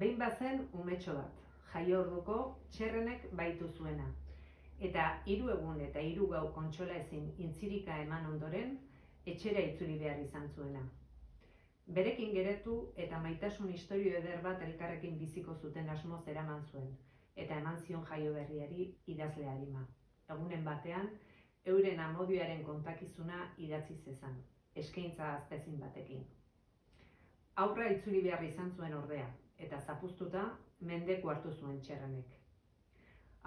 Behin bazen umetxo bat, jaio orduko Txerrenek baitu zuena. Eta 3 egun eta 3 gau kontsola ezin intzirika eman ondoren, etxera itzuli behar izan zuena. Berekin geratu eta maitasun istorio eder bat elkarrekin biziko zuten asmoz eraman zuen, eta eman zion jaio berriari idazle arima. Egunen batean, euren amodioaren kontakizuna idatzi zezan, eskaintza aztezin batekin. Aurra itzuli behar izan zuen ordea, eta zapuztuta mendeku hartu zuen Txerrenek.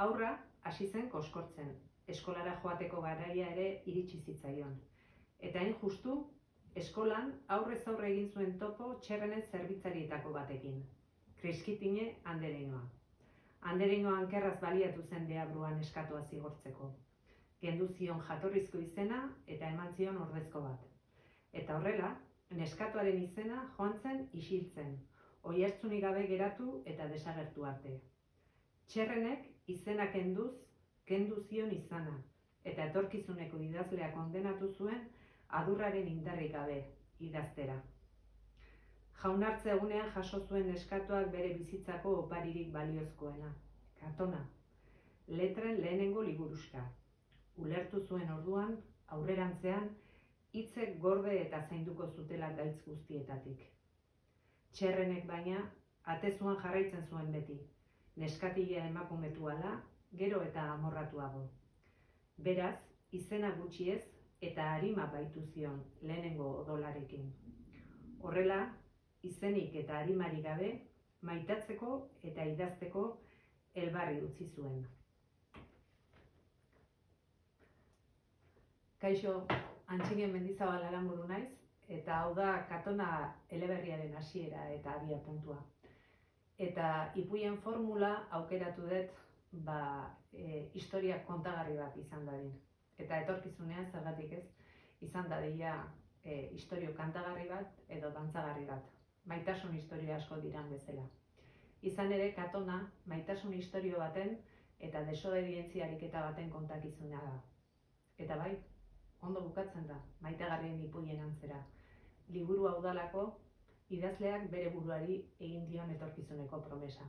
Aurra hasi zen koskortzen, eskolara joateko garaia ere iritsi zitzaion. Eta hain justu, eskolan aurrez aurre egin zuen topo Txerrenen zerbitzarietako batekin, Kriskitine andereinoa. Andereinoa ankerraz baliatu zen deabruan neskatua zigortzeko. Kendu zion jatorrizko izena eta eman zion ordezko bat. Eta horrela, neskatuaren izena joan zen isiltzen, oihartzunik gabe geratu eta desagertu arte. Txerrenek izena kendu zion izana, eta etorkizuneko idazlea kondenatu zuen adurraren indarrik gabe idaztera. Jaunartze egunean jaso zuen neskatuak bere bizitzako oparirik baliozkoena, Katona, letren lehenengo liburuxka. Ulertu zuen orduan, aurrerantzean, hitzek gorde eta zainduko zutela gaitz guztietatik. Txerrenek baina, atezuan jarraitzen zuen beti, neskatila emakumetu ala, gero eta amorratuago. Beraz, izena gutxiez eta arima baitu zion lehenengo odolarekin. Horrela, izenik eta arimari gabe, maitatzeko eta idazteko elbarri utzi zuen. Kaixo, Antxinien Mendizabal Aranburu naiz, eta hau da Katona eleberriaren hasiera eta abia puntua. Eta ipuien formula aukeratu dut historia kontagarri bat izan dadin. Eta etorkizunean zergatik ez, izan dadila istorio kantagarri bat edo dantzagarri bat. Maitasun istorio asko diran bezala. Izan ere Katona maitasun istorio baten eta desobedientzia ariketa baten kontakizuna da. Eta bai, ondo bukatzen da, maitagarrien ipuien antzera. Liburu hau dalako, idazleak bere buruari egin dion etorkizuneko promesa.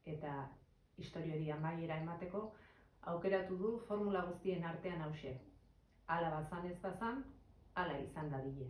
Eta istoriori amaiera emateko, aukeratu du formula guztien artean hauxe. Hala bazan ez bazan, hala izan dadila.